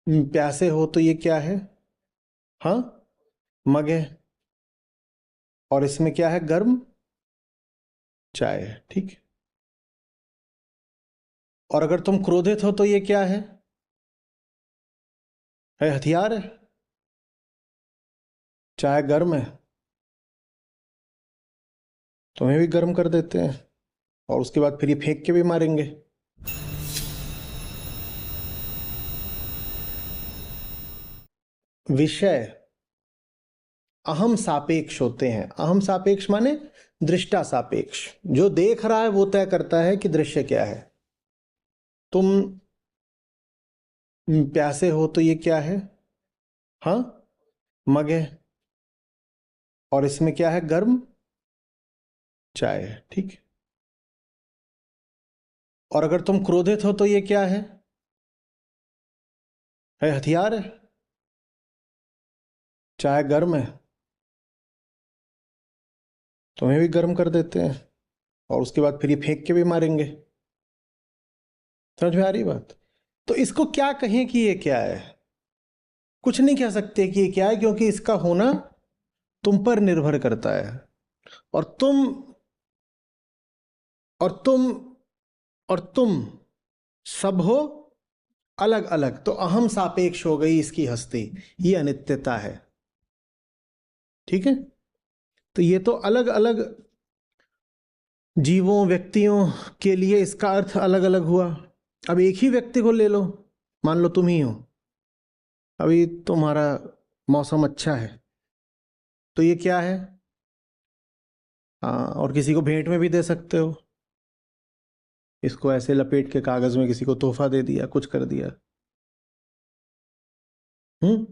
प्यासे हो तो ये क्या है? हाँ, मग है। और इसमें क्या है? गर्म चाय है। ठीक है। और अगर तुम क्रोधित हो तो ये क्या है? हथियार है। चाय गर्म है, तुम्हें भी गर्म कर देते हैं और उसके बाद फिर ये फेंक के भी मारेंगे। विषय अहम सापेक्ष होते हैं। अहम सापेक्ष माने दृष्टा सापेक्ष। जो देख रहा है वो तय करता है कि दृश्य क्या है। तुम प्यासे हो तो ये क्या है? हाँ, मग है। और इसमें क्या है? गर्म चाय है। ठीक है। और अगर तुम क्रोधित हो तो ये क्या है? हथियार है। चाय गर्म है, तुम्हें भी गर्म कर देते हैं और उसके बाद फिर ये फेंक के भी मारेंगे। समझ में आ रही बात? तो इसको क्या कहें कि ये क्या है? कुछ नहीं कह सकते कि ये क्या है, क्योंकि इसका होना तुम पर निर्भर करता है। और तुम और तुम और तुम सब हो अलग अलग। तो अहम सापेक्ष हो गई इसकी हस्ती। ये अनित्यता है। ठीक है। तो ये तो अलग अलग जीवों व्यक्तियों के लिए इसका अर्थ अलग अलग हुआ। अब एक ही व्यक्ति को ले लो, मान लो तुम ही हो। अभी तुम्हारा मौसम अच्छा है तो ये क्या है? हाँ, और किसी को भेंट में भी दे सकते हो। इसको ऐसे लपेट के कागज में किसी को तोहफा दे दिया, कुछ कर दिया। हम्म।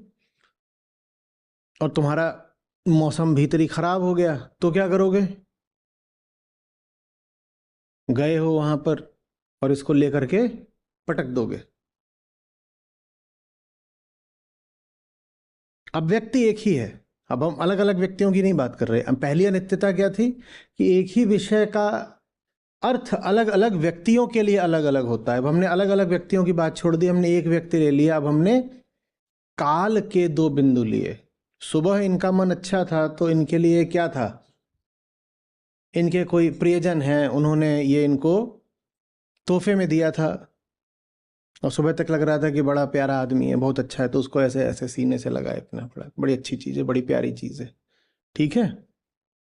और तुम्हारा मौसम भीतरी खराब हो गया तो क्या करोगे? गए हो वहां पर और इसको लेकर के पटक दोगे। अब व्यक्ति एक ही है। अब हम अलग अलग व्यक्तियों की नहीं बात कर रहे। अब पहली अनित्यता क्या थी कि एक ही विषय का अर्थ अलग अलग व्यक्तियों के लिए अलग अलग होता है। अब हमने अलग अलग व्यक्तियों की बात छोड़ दी, हमने एक व्यक्ति ले लिया। अब हमने काल के दो बिंदु लिए। सुबह इनका मन अच्छा था तो इनके लिए क्या था? इनके कोई प्रियजन हैं, उन्होंने ये इनको तोहफे में दिया था और सुबह तक लग रहा था कि बड़ा प्यारा आदमी है, बहुत अच्छा है, तो उसको ऐसे ऐसे सीने से लगाए अपना। बड़ा बड़ी अच्छी चीज़ है, बड़ी प्यारी चीज़ है। ठीक है।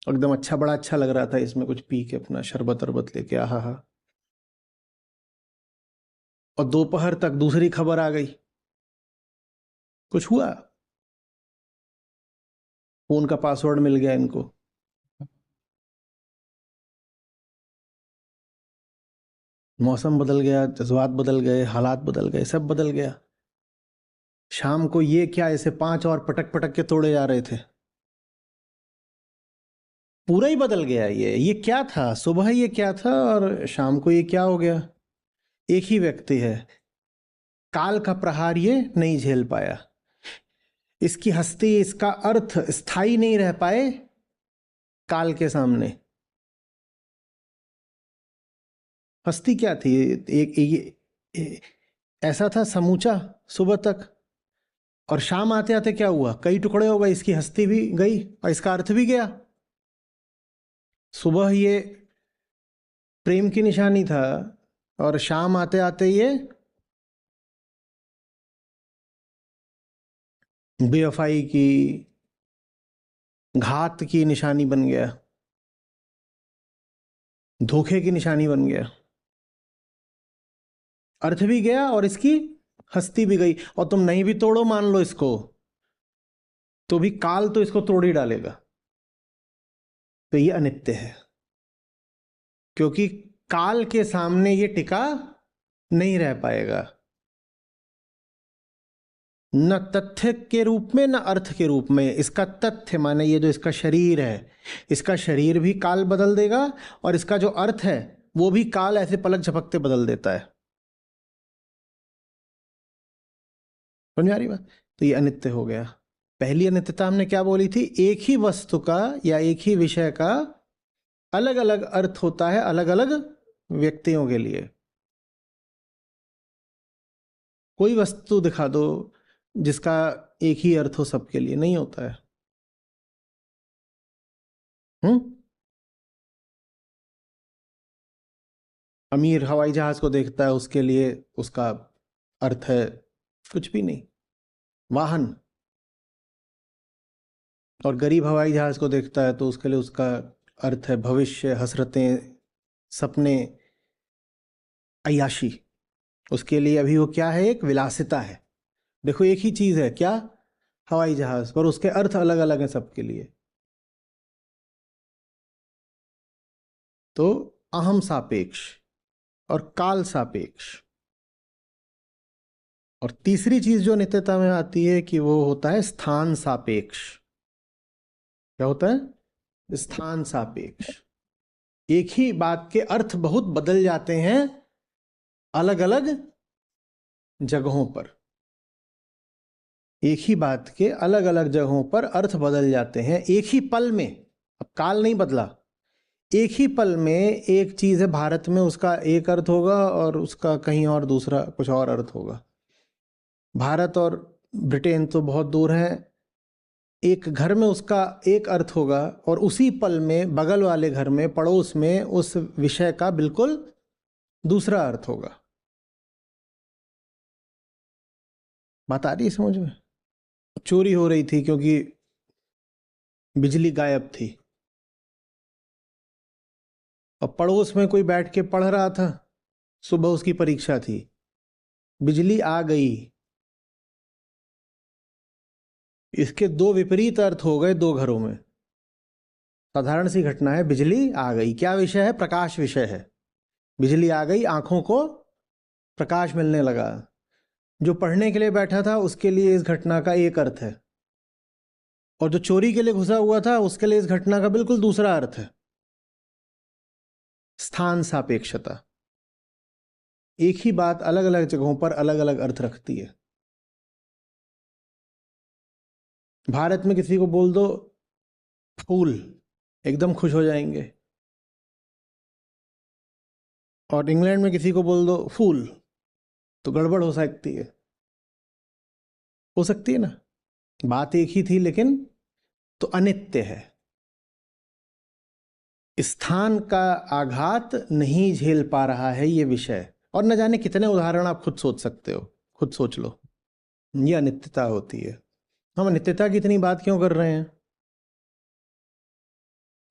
एकदम अच्छा, बड़ा अच्छा लग रहा था इसमें कुछ पी के अपना शरबत अरबत लेके। आहा हा। और दोपहर तक दूसरी खबर आ गई। कुछ हुआ, फोन का पासवर्ड मिल गया इनको। मौसम बदल गया, जज्बात बदल गए, हालात बदल गए, सब बदल गया। शाम को ये क्या ऐसे पांच और पटक पटक के तोड़े जा रहे थे। पूरा ही बदल गया। ये क्या था? सुबह ये क्या था और शाम को ये क्या हो गया? एक ही व्यक्ति है। काल का प्रहार ये नहीं झेल पाया। इसकी हस्ती, इसका अर्थ स्थायी नहीं रह पाए काल के सामने। हस्ती क्या थी? ऐसा था समूचा सुबह तक, और शाम आते आते क्या हुआ? कई टुकड़े हो गए। इसकी हस्ती भी गई और इसका अर्थ भी गया। सुबह ये प्रेम की निशानी था और शाम आते आते ये बेवफाई की, घात की निशानी बन गया, धोखे की निशानी बन गया। अर्थ भी गया और इसकी हस्ती भी गई। और तुम नहीं भी तोड़ो मान लो इसको, तो भी काल तो इसको तोड़ ही डालेगा। तो ये अनित्य है, क्योंकि काल के सामने ये टिका नहीं रह पाएगा, न तथ्य के रूप में न अर्थ के रूप में। इसका तथ्य माने ये जो इसका शरीर है, इसका शरीर भी काल बदल देगा और इसका जो अर्थ है वो भी काल ऐसे पलक झपकते बदल देता है। समझ में आ रही बात? तो ये अनित्य हो गया। पहली अनित्यता हमने क्या बोली थी? एक ही वस्तु का या एक ही विषय का अलग अलग अर्थ होता है अलग अलग व्यक्तियों के लिए। कोई वस्तु दिखा दो, जिसका एक ही अर्थ हो सबके लिए, नहीं होता है। अमीर हवाई जहाज को देखता है, उसके लिए उसका अर्थ है कुछ भी नहीं, वाहन। और गरीब हवाई जहाज को देखता है तो उसके लिए उसका अर्थ है भविष्य, हसरतें, सपने, अय्याशी। उसके लिए अभी वो क्या है, एक विलासिता है। देखो एक ही चीज है क्या, हवाई जहाज, पर उसके अर्थ अलग अलग हैं सबके लिए। तो अहम सापेक्ष और काल सापेक्ष। और तीसरी चीज जो नित्यता में आती है कि वो होता है स्थान सापेक्ष। क्या होता है, स्थान सापेक्ष। एक ही बात के अर्थ बहुत बदल जाते हैं अलग अलग जगहों पर। एक ही बात के अलग अलग जगहों पर अर्थ बदल जाते हैं एक ही पल में। अब काल नहीं बदला, एक ही पल में एक चीज है भारत में, उसका एक अर्थ होगा और उसका कहीं और दूसरा कुछ और अर्थ होगा। भारत और ब्रिटेन तो बहुत दूर है, एक घर में उसका एक अर्थ होगा और उसी पल में बगल वाले घर में, पड़ोस में, उस विषय का बिल्कुल दूसरा अर्थ होगा। बात आ रही है समझ में? चोरी हो रही थी क्योंकि बिजली गायब थी, और पड़ोस में कोई बैठ के पढ़ रहा था, सुबह उसकी परीक्षा थी, बिजली आ गई। इसके दो विपरीत अर्थ हो गए दो घरों में। साधारण सी घटना है, बिजली आ गई, क्या विषय है, प्रकाश विषय है। बिजली आ गई, आंखों को प्रकाश मिलने लगा। जो पढ़ने के लिए बैठा था उसके लिए इस घटना का एक अर्थ है, और जो चोरी के लिए घुसा हुआ था उसके लिए इस घटना का बिल्कुल दूसरा अर्थ है। स्थान सापेक्षता। एक ही बात अलग अलग जगहों पर अलग अलग अर्थ रखती है। भारत में किसी को बोल दो फूल, एकदम खुश हो जाएंगे, और इंग्लैंड में किसी को बोल दो फूल तो गड़बड़ हो सकती है। हो सकती है ना, बात एक ही थी लेकिन तो अनित्य है। स्थान का आघात नहीं झेल पा रहा है ये विषय। और न जाने कितने उदाहरण आप खुद सोच सकते हो, खुद सोच लो। ये अनित्यता होती है। हम अनित्यता की इतनी बात क्यों कर रहे हैं?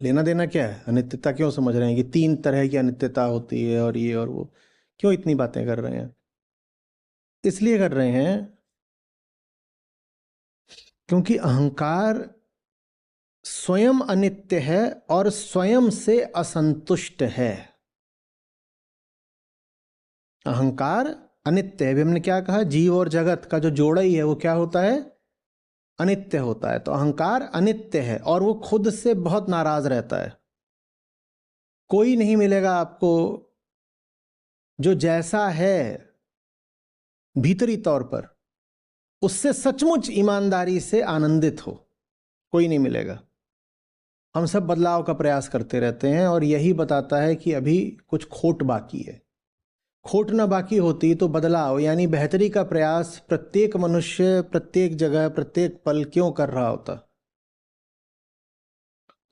लेना देना क्या है? अनित्यता क्यों समझ रहे हैं कि तीन तरह की अनित्यता होती है और ये और वो? क्यों इतनी बातें कर रहे हैं? इसलिए कर रहे हैं क्योंकि अहंकार स्वयं अनित्य है और स्वयं से असंतुष्ट है। अहंकार अनित्य है। हमने क्या कहा, जीव और जगत का जो जोड़ा ही है वो क्या होता है, अनित्य होता है। तो अहंकार अनित्य है और वो खुद से बहुत नाराज रहता है। कोई नहीं मिलेगा आपको जो जैसा है भीतरी तौर पर उससे सचमुच ईमानदारी से आनंदित हो, कोई नहीं मिलेगा। हम सब बदलाव का प्रयास करते रहते हैं और यही बताता है कि अभी कुछ खोट बाकी है। खोट ना बाकी होती तो बदलाव यानी बेहतरी का प्रयास प्रत्येक मनुष्य प्रत्येक जगह प्रत्येक पल क्यों कर रहा होता।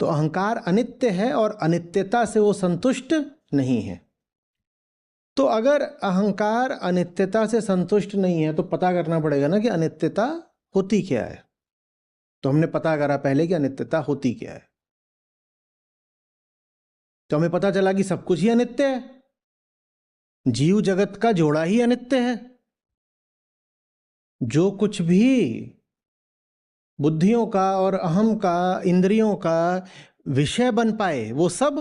तो अहंकार अनित्य है और अनित्यता से वो संतुष्ट नहीं है। तो अगर अहंकार अनित्यता से संतुष्ट नहीं है तो पता करना पड़ेगा ना कि अनित्यता होती क्या है। तो हमने पता करा पहले कि अनित्यता होती क्या है। तो हमें पता चला कि सब कुछ ही अनित्य है, जीव जगत का जोड़ा ही अनित्य है। जो कुछ भी बुद्धियों का और अहम का, इंद्रियों का विषय बन पाए वो सब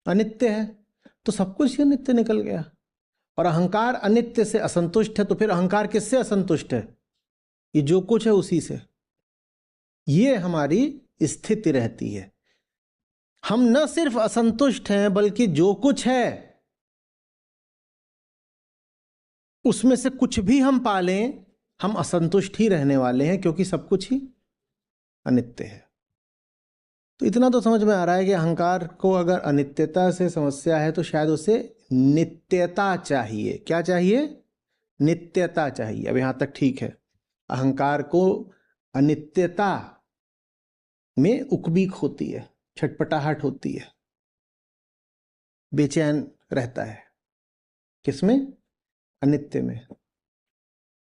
अनित्य है। तो सब कुछ ही अनित्य निकल गया। और अहंकार अनित्य से असंतुष्ट है, तो फिर अहंकार किससे असंतुष्ट है? ये जो कुछ है उसी से। ये हमारी स्थिति रहती है। हम न सिर्फ असंतुष्ट हैं बल्कि जो कुछ है उसमें से कुछ भी हम पालें हम असंतुष्ट ही रहने वाले हैं, क्योंकि सब कुछ ही अनित्य है। तो इतना तो समझ में आ रहा है कि अहंकार को अगर अनित्यता से समस्या है तो शायद उसे नित्यता चाहिए। क्या चाहिए? नित्यता चाहिए। अब यहां तक ठीक है। अहंकार को अनित्यता में उकबीक होती है, छटपटाहट होती है, बेचैन रहता है। किसमें? अनित्य में।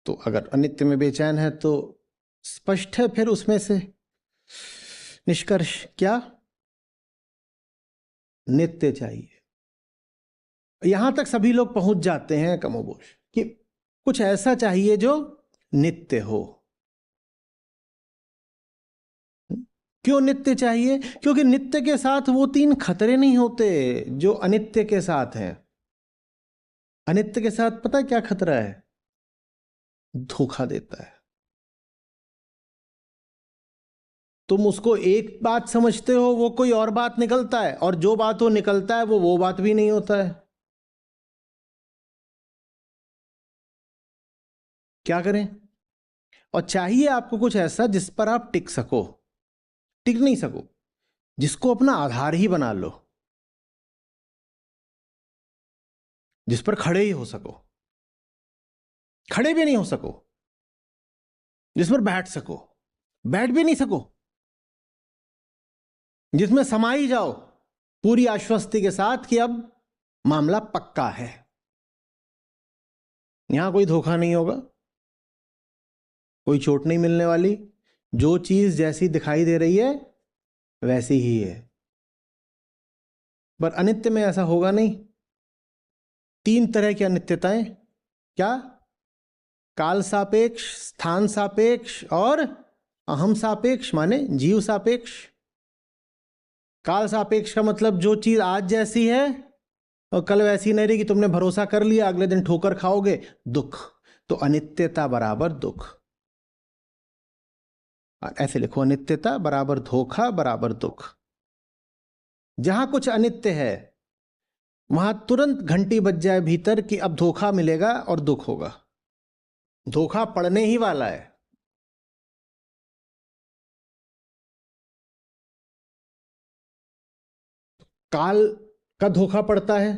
तो अगर अनित्य में बेचैन है तो स्पष्ट है फिर उसमें से निष्कर्ष क्या? नित्य चाहिए। यहां तक सभी लोग पहुंच जाते हैं कमोबेश कि कुछ ऐसा चाहिए जो नित्य हो। क्यों नित्य चाहिए? क्योंकि नित्य के साथ वो 3 खतरे नहीं होते जो अनित्य के साथ हैं। अनित्य के साथ पता है क्या खतरा है? धोखा देता है। तुम उसको एक बात समझते हो, वो कोई और बात निकलता है, और जो बात वो निकलता है वो बात भी नहीं होता है। क्या करें? और चाहिए आपको कुछ ऐसा जिस पर आप टिक सको। टिक नहीं सको, जिसको अपना आधार ही बना लो, जिस पर खड़े ही हो सको। खड़े भी नहीं हो सको, जिस पर बैठ सको। बैठ भी नहीं सको, जिसमें समा ही जाओ पूरी आश्वस्ति के साथ कि अब मामला पक्का है, यहां कोई धोखा नहीं होगा, कोई चोट नहीं मिलने वाली, जो चीज जैसी दिखाई दे रही है वैसी ही है। पर अनित्य में ऐसा होगा नहीं। 3 तरह की अनित्यताएं। क्या? काल सापेक्ष, स्थान सापेक्ष और अहम सापेक्ष, माने जीव सापेक्ष। काल सापेक्ष का मतलब जो चीज आज जैसी है और कल वैसी नहीं रहेगी, तुमने भरोसा कर लिया, अगले दिन ठोकर खाओगे, दुख। तो अनित्यता बराबर दुख। ऐसे लिखो, अनित्यता बराबर धोखा बराबर दुख। जहां कुछ अनित्य है वहां तुरंत घंटी बज जाए भीतर कि अब धोखा मिलेगा और दुख होगा। धोखा पड़ने ही वाला है। काल का धोखा पड़ता है,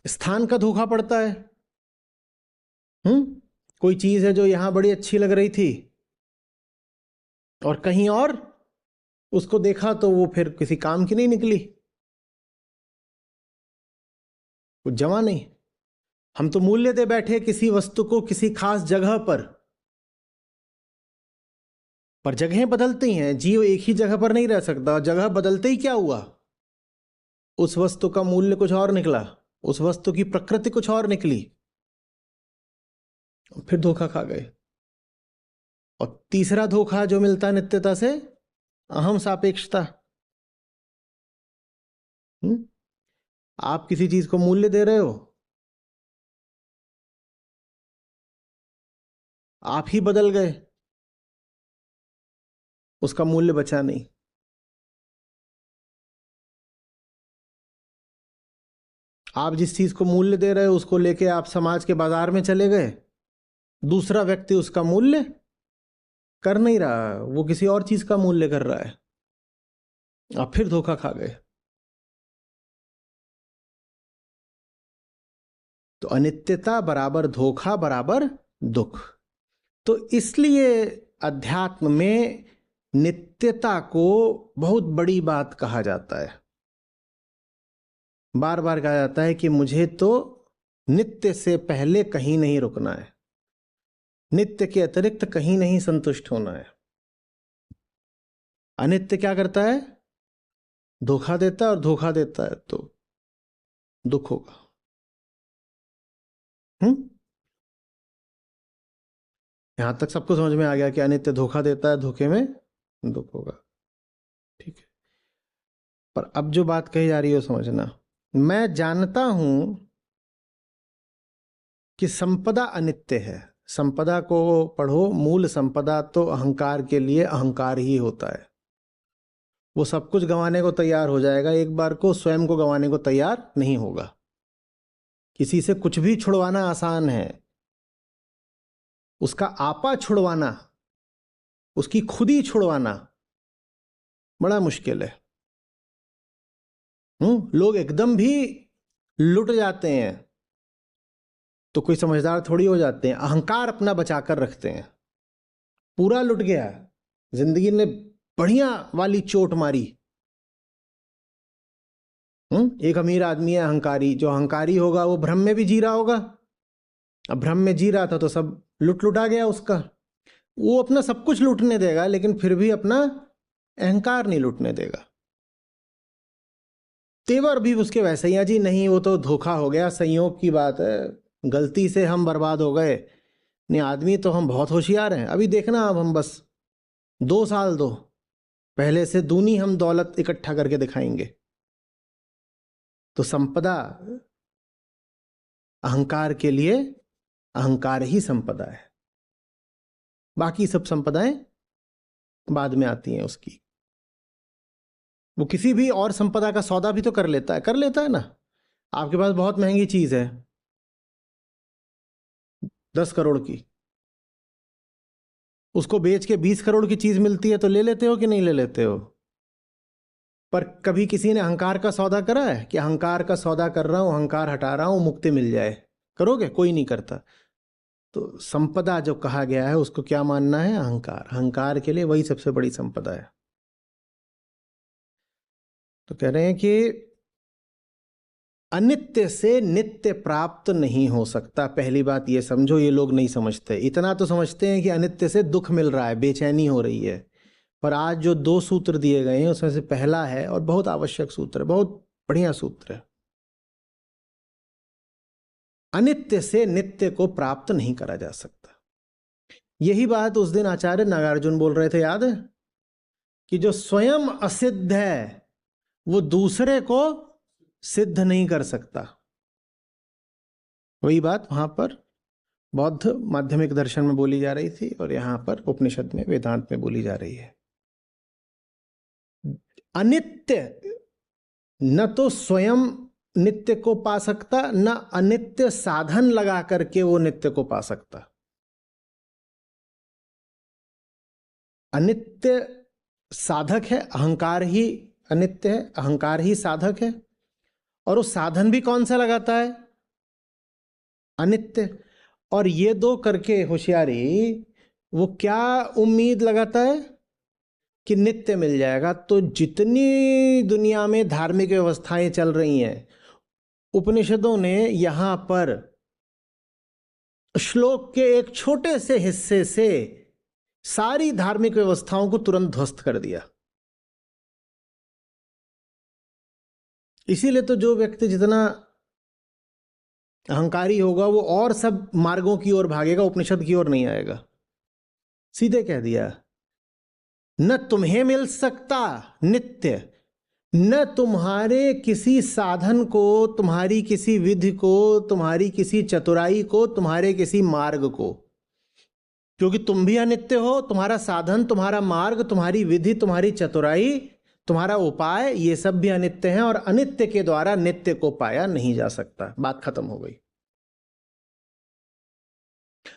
स्थान का धोखा पड़ता है। कोई चीज है जो यहां बड़ी अच्छी लग रही थी और कहीं और उसको देखा तो वो फिर किसी काम की नहीं निकली, कुछ जमा नहीं। हम तो मूल्य दे बैठे किसी वस्तु को किसी खास जगह पर जगहें बदलती हैं, जीव एक ही जगह पर नहीं रह सकता। जगह बदलते ही क्या हुआ? उस वस्तु का मूल्य कुछ और निकला, उस वस्तु की प्रकृति कुछ और निकली, फिर धोखा खा गए। और तीसरा धोखा जो मिलता है नित्यता से, अहम सापेक्षता। आप किसी चीज को मूल्य दे रहे हो, आप ही बदल गए, उसका मूल्य बचा नहीं। आप जिस चीज को मूल्य दे रहे हो उसको लेके आप समाज के बाजार में चले गए, दूसरा व्यक्ति उसका मूल्य कर नहीं रहा, वो किसी और चीज का मूल्य कर रहा है, आप फिर धोखा खा गए। तो अनित्यता बराबर धोखा बराबर दुख। तो इसलिए अध्यात्म में नित्यता को बहुत बड़ी बात कहा जाता है। बार बार कहा जाता है कि मुझे तो नित्य से पहले कहीं नहीं रुकना है, नित्य के अतिरिक्त कहीं नहीं संतुष्ट होना है। अनित्य क्या करता है? धोखा देता है, और धोखा देता है तो दुख होगा। यहां तक सबको समझ में आ गया कि अनित्य धोखा देता है, धोखे में दुख होगा। ठीक है। पर अब जो बात कही जा रही है समझना, मैं जानता हूं कि संपदा अनित्य है। संपदा को पढ़ो, मूल संपदा तो अहंकार के लिए अहंकार ही होता है। वो सब कुछ गंवाने को तैयार हो जाएगा, एक बार को स्वयं को गंवाने को तैयार नहीं होगा। किसी से कुछ भी छुड़वाना आसान है, उसका आपा छुड़वाना, उसकी खुदी छुड़वाना बड़ा मुश्किल है। लोग एकदम भी लुट जाते हैं, तो कोई समझदार थोड़ी हो जाते हैं। अहंकार अपना बचाकर रखते हैं। पूरा लुट गया, जिंदगी ने बढ़िया वाली चोट मारी। एक अमीर आदमी है अहंकारी, जो अहंकारी होगा वो भ्रम में भी जी रहा होगा। अब भ्रम में जी रहा था तो सब लुटा गया उसका। वो अपना सब कुछ लूटने देगा लेकिन फिर भी अपना अहंकार नहीं लूटने देगा। तेवर भी उसके वैसे ही, जी नहीं वो तो धोखा हो गया, संयोग की बात है, गलती से हम बर्बाद हो गए। नहीं, आदमी तो हम बहुत होशियार हैं, अभी देखना, अब हम बस 2 साल दो, पहले से दूनी हम दौलत इकट्ठा करके दिखाएंगे। तो संपदा अहंकार के लिए अहंकार ही संपदा है, बाकी सब संपदाएं बाद में आती हैं उसकी। वो किसी भी और संपदा का सौदा भी तो कर लेता है ना। आपके पास बहुत महंगी चीज है 10 करोड़ की, उसको बेच के 20 करोड़ की चीज मिलती है तो ले लेते हो कि नहीं ले लेते हो? पर कभी किसी ने अहंकार का सौदा करा है कि अहंकार का सौदा कर रहा हूं, अहंकार हटा रहा हूं, मुक्ति मिल जाए? करोगे? कोई नहीं करता। तो संपदा जो कहा गया है उसको क्या मानना है? अहंकार। अहंकार के लिए वही सबसे बड़ी संपदा है। तो कह रहे हैं कि अनित्य से नित्य प्राप्त नहीं हो सकता। पहली बात ये समझो, ये लोग नहीं समझते। इतना तो समझते हैं कि अनित्य से दुख मिल रहा है, बेचैनी हो रही है। पर आज जो 2 सूत्र दिए गए हैं उसमें से पहला है और बहुत आवश्यक सूत्र है, बहुत बढ़िया सूत्र है। अनित्य से नित्य को प्राप्त नहीं करा जा सकता। यही बात उस दिन आचार्य नागार्जुन बोल रहे थे, याद है? कि जो स्वयं असिद्ध है वो दूसरे को सिद्ध नहीं कर सकता। वही बात वहां पर बौद्ध माध्यमिक दर्शन में बोली जा रही थी और यहां पर उपनिषद में, वेदांत में बोली जा रही है। अनित्य न तो स्वयं नित्य को पा सकता, न अनित्य साधन लगा करके वो नित्य को पा सकता। अनित्य साधक है, अहंकार ही अनित्य है, अहंकार ही साधक है। और वो साधन भी कौन सा लगाता है? अनित्य। और ये 2 करके होशियारी वो क्या उम्मीद लगाता है कि नित्य मिल जाएगा। तो जितनी दुनिया में धार्मिक व्यवस्थाएं चल रही हैं, उपनिषदों ने यहां पर श्लोक के एक छोटे से हिस्से से सारी धार्मिक व्यवस्थाओं को तुरंत ध्वस्त कर दिया। इसीलिए तो जो व्यक्ति जितना अहंकारी होगा वो और सब मार्गों की ओर भागेगा, उपनिषद की ओर नहीं आएगा। सीधे कह दिया, न तुम्हें मिल सकता नित्य, न तुम्हारे किसी साधन को, तुम्हारी किसी विधि को, तुम्हारी किसी चतुराई को, तुम्हारे किसी मार्ग को। क्योंकि तुम भी अनित्य हो, तुम्हारा साधन, तुम्हारा मार्ग, तुम्हारी विधि, तुम्हारी चतुराई, तुम्हारा उपाय, ये सब भी अनित्य हैं और अनित्य के द्वारा नित्य को पाया नहीं जा सकता। बात खत्म हो गई।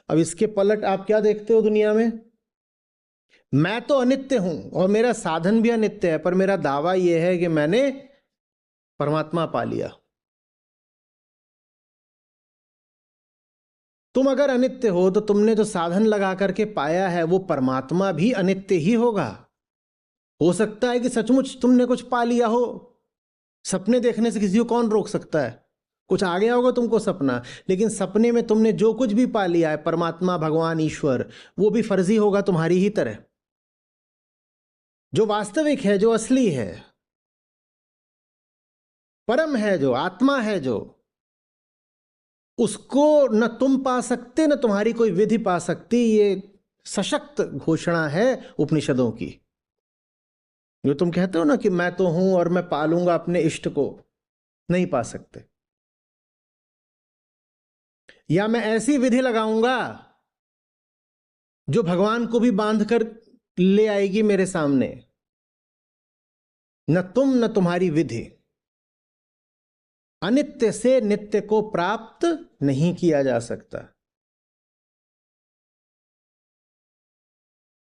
अब इसके पलट आप क्या देखते हो दुनिया में? मैं तो अनित्य हूं और मेरा साधन भी अनित्य है, पर मेरा दावा यह है कि मैंने परमात्मा पा लिया। तुम अगर अनित्य हो तो तुमने जो साधन लगा करके पाया है वो परमात्मा भी अनित्य ही होगा। हो सकता है कि सचमुच तुमने कुछ पा लिया हो। सपने देखने से किसी को कौन रोक सकता है? कुछ आ गया होगा तुमको सपना, लेकिन सपने में तुमने जो कुछ भी पा लिया है, परमात्मा, भगवान, ईश्वर, वो भी फर्जी होगा तुम्हारी ही तरह। जो वास्तविक है, जो असली है, परम है, जो आत्मा है, जो उसको न तुम पा सकते न तुम्हारी कोई विधि पा सकती। ये सशक्त घोषणा है उपनिषदों की। जो तुम कहते हो ना कि मैं तो हूं और मैं पालूंगा अपने इष्ट को, नहीं पा सकते। या मैं ऐसी विधि लगाऊंगा जो भगवान को भी बांध कर ले आएगी मेरे सामने, न तुम न तुम्हारी विधि। अनित्य से नित्य को प्राप्त नहीं किया जा सकता।